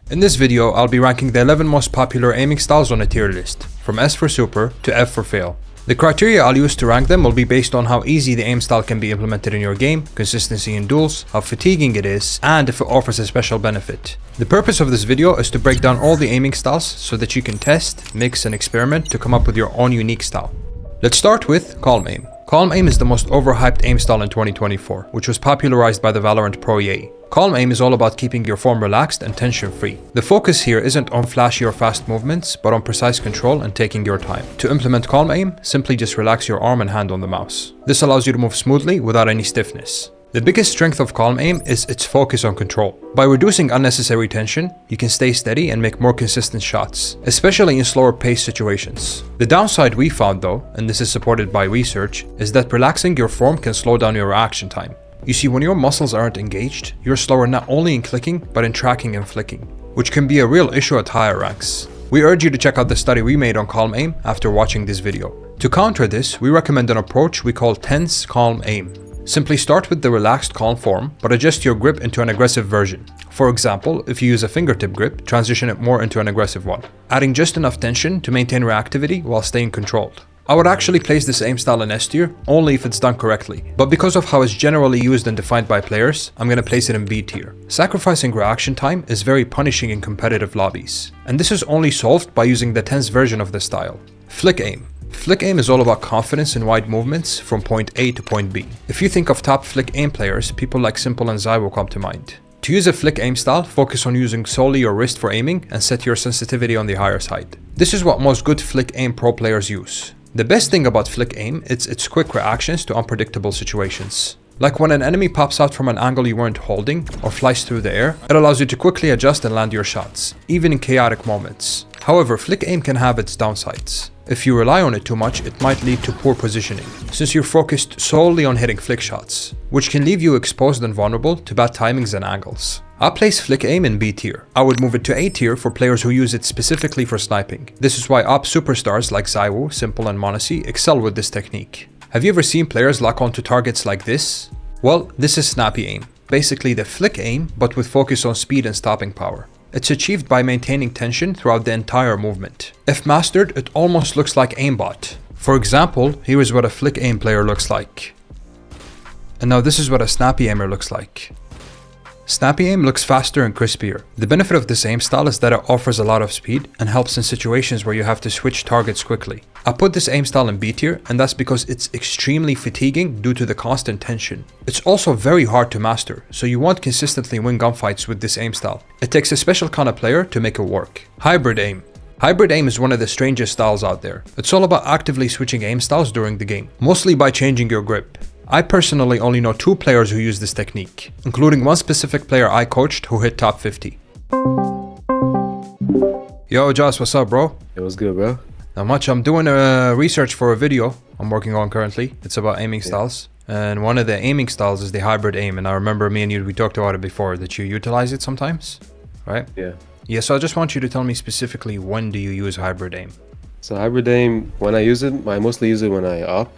In this video, I'll be ranking the 11 most popular aiming styles on a tier list, from S for super to F for fail. The criteria I'll use to rank them will be based on how easy the aim style can be implemented in your game, consistency in duels, how fatiguing it is, and if it offers a special benefit. The purpose of this video is to break down all the aiming styles so that you can test, mix, and experiment to come up with your own unique style. Let's start with Calm Aim. Calm Aim is the most overhyped aim style in 2024, which was popularized by the Valorant pro EA. Calm Aim is all about keeping your form relaxed and tension-free. The focus here isn't on flashy or fast movements, but on precise control and taking your time. To implement Calm Aim, simply just relax your arm and hand on the mouse. This allows you to move smoothly without any stiffness. The biggest strength of Calm Aim is its focus on control. By reducing unnecessary tension, you can stay steady and make more consistent shots, especially in slower paced situations. The downside we found though, and this is supported by research, is that relaxing your form can slow down your reaction time. You see, when your muscles aren't engaged, you're slower not only in clicking, but in tracking and flicking, which can be a real issue at higher ranks. We urge you to check out the study we made on Calm Aim after watching this video. To counter this, we recommend an approach we call Tense Calm Aim. Simply start with the relaxed calm form, but adjust your grip into an aggressive version. For example, if you use a fingertip grip, transition it more into an aggressive one, adding just enough tension to maintain reactivity while staying controlled. I would actually place this aim style in S tier, only if it's done correctly, but because of how it's generally used and defined by players, I'm gonna place it in B tier. Sacrificing reaction time is very punishing in competitive lobbies, and this is only solved by using the tense version of the style. Flick Aim. Flick Aim is all about confidence in wide movements from point A to point B. If you think of top Flick Aim players, people like Simple and Zai will come to mind. To use a Flick Aim style, focus on using solely your wrist for aiming and set your sensitivity on the higher side. This is what most good Flick Aim pro players use. The best thing about Flick Aim is its quick reactions to unpredictable situations. Like when an enemy pops out from an angle you weren't holding or flies through the air, it allows you to quickly adjust and land your shots, even in chaotic moments. However, Flick Aim can have its downsides. If you rely on it too much, it might lead to poor positioning, since you're focused solely on hitting flick shots, which can leave you exposed and vulnerable to bad timings and angles. I'll place Flick Aim in B tier. I would move it to A tier for players who use it specifically for sniping. This is why ops superstars like Zaiwu, Simple, and Monesi excel with this technique. Have you ever seen players lock onto targets like this? Well, this is Snappy Aim. Basically the Flick Aim, but with focus on speed and stopping power. It's achieved by maintaining tension throughout the entire movement. If mastered, it almost looks like aimbot. For example, here is what a Flick Aim player looks like. And now this is what a Snappy Aimer looks like. Snappy Aim looks faster and crispier. The benefit of this aim style is that it offers a lot of speed and helps in situations where you have to switch targets quickly. I put this aim style in B tier, and that's because it's extremely fatiguing due to the constant tension. It's also very hard to master, so you won't consistently win gunfights with this aim style. It takes a special kind of player to make it work. Hybrid Aim. Hybrid Aim is one of the strangest styles out there. It's all about actively switching aim styles during the game, mostly by changing your grip. I personally only know 2 players who use this technique, including one specific player I coached who hit top 50. Yo Joss, what's up bro? It was good, bro. Not much. I'm doing research for a video I'm working on currently. It's about aiming styles. And one of the aiming styles is the hybrid aim. And I remember me and you, we talked about it before, that you utilize it sometimes, right? Yeah, so I just want you to tell me specifically, when do you use hybrid aim? So hybrid aim, when I use it, I mostly use it when I op.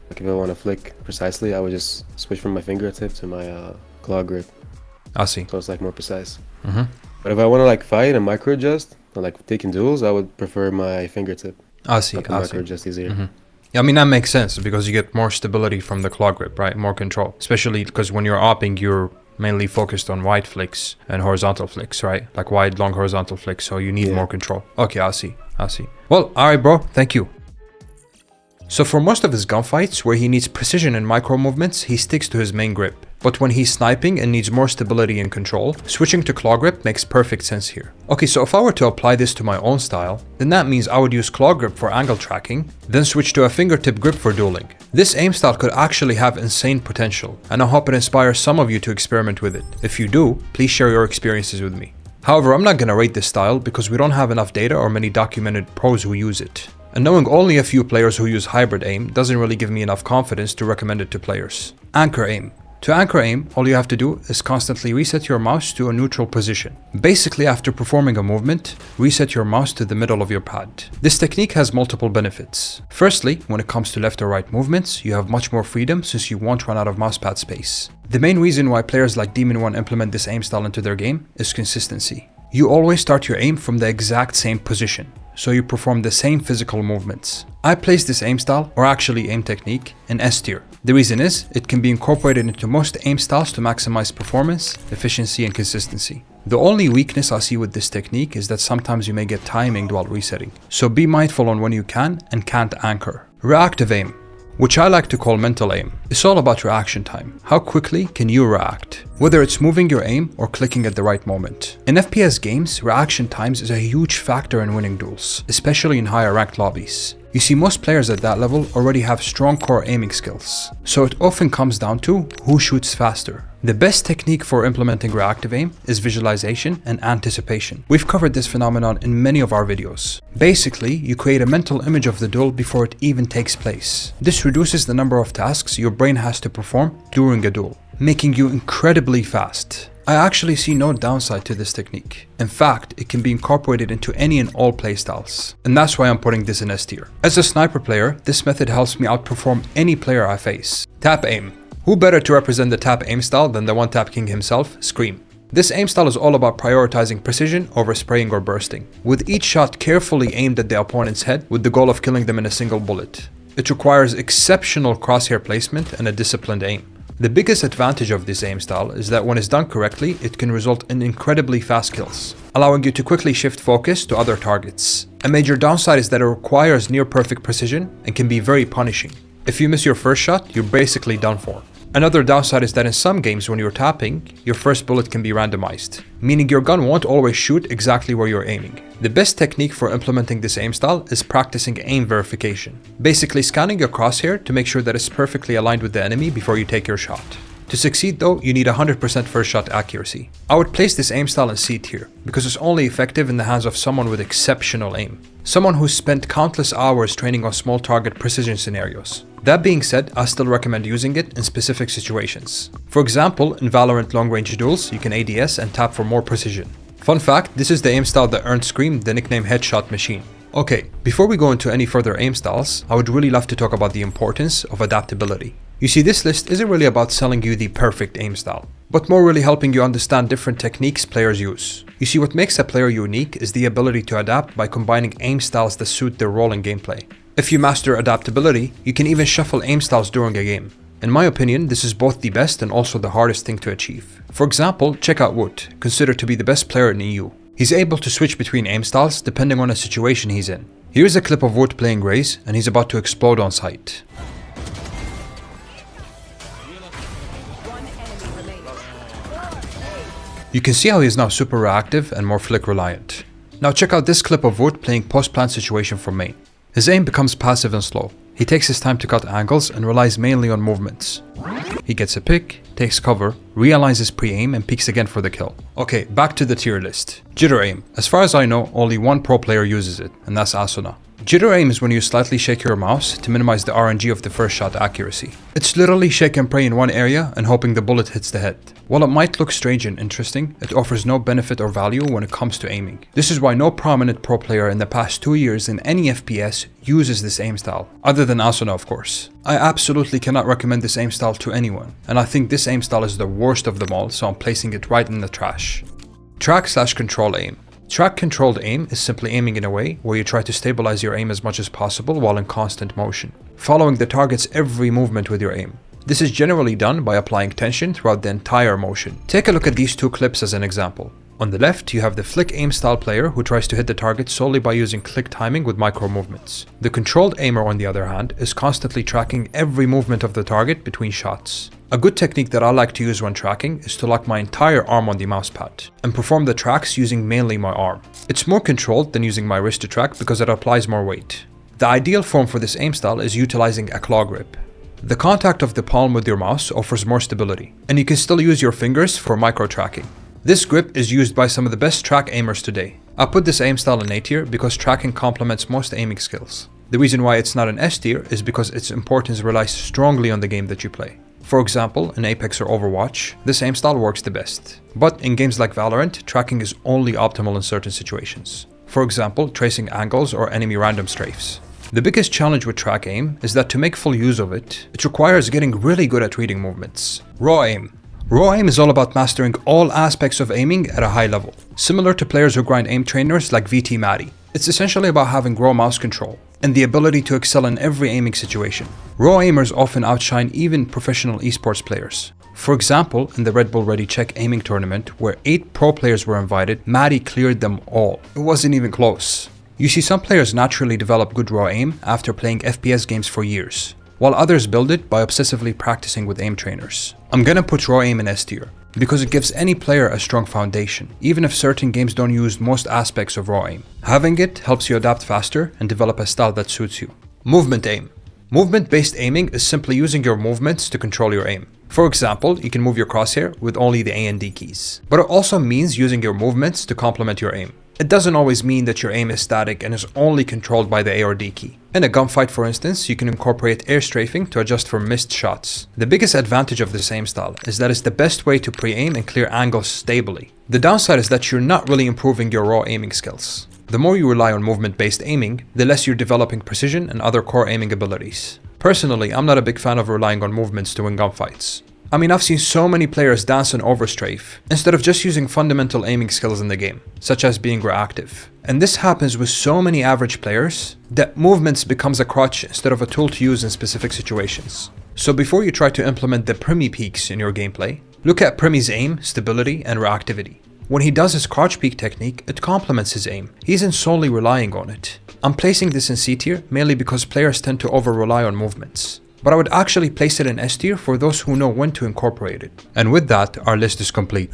Like if I want to flick precisely, I would just switch from my fingertip to my claw grip. I see. So it's like more precise. But if I want to like fight and micro adjust, or like taking duels, I would prefer my fingertip. I see. Like micro adjust easier. Yeah, I mean, that makes sense because you get more stability from the claw grip, right? More control. Especially because when you're opping, you're mainly focused on wide flicks and horizontal flicks, right? Like wide, long horizontal flicks. So you need more control. Okay, I see. Well, alright, bro. Thank you. So for most of his gunfights, where he needs precision and micro movements, he sticks to his main grip. But when he's sniping and needs more stability and control, switching to claw grip makes perfect sense here. Okay, so if I were to apply this to my own style, then that means I would use claw grip for angle tracking, then switch to a fingertip grip for dueling. This aim style could actually have insane potential, and I hope it inspires some of you to experiment with it. If you do, please share your experiences with me. However, I'm not gonna rate this style because we don't have enough data or many documented pros who use it. And knowing only a few players who use hybrid aim doesn't really give me enough confidence to recommend it to players. Anchor Aim. To anchor aim, all you have to do is constantly reset your mouse to a neutral position. Basically, after performing a movement, reset your mouse to the middle of your pad. This technique has multiple benefits. Firstly, when it comes to left or right movements, you have much more freedom since you won't run out of mousepad space. The main reason why players like Demon 1 implement this aim style into their game is consistency. You always start your aim from the exact same position, so you perform the same physical movements. I place this aim style, or actually aim technique, in S tier. The reason is, it can be incorporated into most aim styles to maximize performance, efficiency, and consistency. The only weakness I see with this technique is that sometimes you may get timing while resetting, so be mindful on when you can and can't anchor. Reactive aim, which I like to call mental aim, is all about reaction time. How quickly can you react? Whether it's moving your aim or clicking at the right moment. In FPS games, reaction times is a huge factor in winning duels, especially in higher ranked lobbies. You see, most players at that level already have strong core aiming skills, so it often comes down to who shoots faster. The best technique for implementing reactive aim is visualization and anticipation. We've covered this phenomenon in many of our videos. Basically, you create a mental image of the duel before it even takes place. This reduces the number of tasks your brain has to perform during a duel, making you incredibly fast. I actually see no downside to this technique. In fact, it can be incorporated into any and all playstyles. And that's why I'm putting this in S tier. As a sniper player, this method helps me outperform any player I face. Tap aim. Who better to represent the tap aim style than the one tap king himself, Scream. This aim style is all about prioritizing precision over spraying or bursting, with each shot carefully aimed at the opponent's head with the goal of killing them in a single bullet. It requires exceptional crosshair placement and a disciplined aim. The biggest advantage of this aim style is that when it's done correctly, it can result in incredibly fast kills, allowing you to quickly shift focus to other targets. A major downside is that it requires near perfect precision and can be very punishing. If you miss your first shot, you're basically done for. Another downside is that in some games when you're tapping, your first bullet can be randomized, meaning your gun won't always shoot exactly where you're aiming. The best technique for implementing this aim style is practicing aim verification, basically scanning your crosshair to make sure that it's perfectly aligned with the enemy before you take your shot. To succeed though, you need 100% first shot accuracy. I would place this aim style in C tier, because it's only effective in the hands of someone with exceptional aim. Someone who's spent countless hours training on small target precision scenarios. That being said, I still recommend using it in specific situations. For example, in Valorant long-range duels, you can ADS and tap for more precision. Fun fact, this is the aim style that earned Scream the nickname Headshot Machine. Okay, before we go into any further aim styles, I would really love to talk about the importance of adaptability. You see, this list isn't really about selling you the perfect aim style, but more really helping you understand different techniques players use. You see, what makes a player unique is the ability to adapt by combining aim styles that suit their role in gameplay. If you master adaptability, you can even shuffle aim styles during a game. In my opinion, this is both the best and also the hardest thing to achieve. For example, check out Wood, considered to be the best player in EU. He's able to switch between aim styles depending on the situation he's in. Here's a clip of Wood playing Raze, and he's about to explode on sight. You can see how he is now super reactive and more flick reliant. Now check out this clip of Wood playing post-plant situation from main. His aim becomes passive and slow. He takes his time to cut angles and relies mainly on movements. He gets a pick, takes cover, realigns pre-aim and peeks again for the kill. Okay, back to the tier list. Jitter Aim. As far as I know, only one pro player uses it, and that's Asuna. Jitter Aim is when you slightly shake your mouse to minimize the RNG of the first shot accuracy. It's literally shake and pray in one area and hoping the bullet hits the head. While it might look strange and interesting, it offers no benefit or value when it comes to aiming. This is why no prominent pro player in the past 2 years in any FPS uses this aim style, other than Asuna of course. I absolutely cannot recommend this aim style to anyone, and I think this aim style is the worst of them all, so I'm placing it right in the trash. Track/control aim. Track-controlled aim is simply aiming in a way where you try to stabilize your aim as much as possible while in constant motion, following the target's every movement with your aim. This is generally done by applying tension throughout the entire motion. Take a look at these two clips as an example. On the left, you have the flick aim style player who tries to hit the target solely by using click timing with micro movements. The controlled aimer, on the other hand, is constantly tracking every movement of the target between shots. A good technique that I like to use when tracking is to lock my entire arm on the mousepad and perform the tracks using mainly my arm. It's more controlled than using my wrist to track because it applies more weight. The ideal form for this aim style is utilizing a claw grip. The contact of the palm with your mouse offers more stability, and you can still use your fingers for micro tracking. This grip is used by some of the best track aimers today. I put this aim style in A tier because tracking complements most aiming skills. The reason why it's not in S tier is because its importance relies strongly on the game that you play. For example, in Apex or Overwatch, this aim style works the best. But in games like Valorant, tracking is only optimal in certain situations. For example, tracing angles or enemy random strafes. The biggest challenge with track aim is that to make full use of it, it requires getting really good at reading movements. Raw aim. Raw aim is all about mastering all aspects of aiming at a high level, similar to players who grind aim trainers like VT Matty. It's essentially about having raw mouse control and the ability to excel in every aiming situation. Raw aimers often outshine even professional esports players. For example, in the Red Bull Ready Check aiming tournament, where 8 pro players were invited, Matty cleared them all. It wasn't even close. You see, some players naturally develop good raw aim after playing FPS games for years, while others build it by obsessively practicing with aim trainers. I'm gonna put raw aim in S tier, because it gives any player a strong foundation, even if certain games don't use most aspects of raw aim. Having it helps you adapt faster and develop a style that suits you. Movement aim. Movement-based aiming is simply using your movements to control your aim. For example, you can move your crosshair with only the A and D keys. But it also means using your movements to complement your aim. It doesn't always mean that your aim is static and is only controlled by the A or D key. In a gunfight, for instance, you can incorporate air strafing to adjust for missed shots. The biggest advantage of this aim style is that it's the best way to pre-aim and clear angles stably. The downside is that you're not really improving your raw aiming skills. The more you rely on movement-based aiming, the less you're developing precision and other core aiming abilities. Personally, I'm not a big fan of relying on movements to win gunfights. I mean, I've seen so many players dance and overstrafe instead of just using fundamental aiming skills in the game, such as being reactive. And this happens with so many average players that movements becomes a crutch instead of a tool to use in specific situations. So before you try to implement the Primi peaks in your gameplay, look at Primi's aim, stability, and reactivity. When he does his crouch peek technique, it complements his aim. He isn't solely relying on it. I'm placing this in C tier mainly because players tend to over-rely on movements. But I would actually place it in S tier for those who know when to incorporate it. And with that, our list is complete.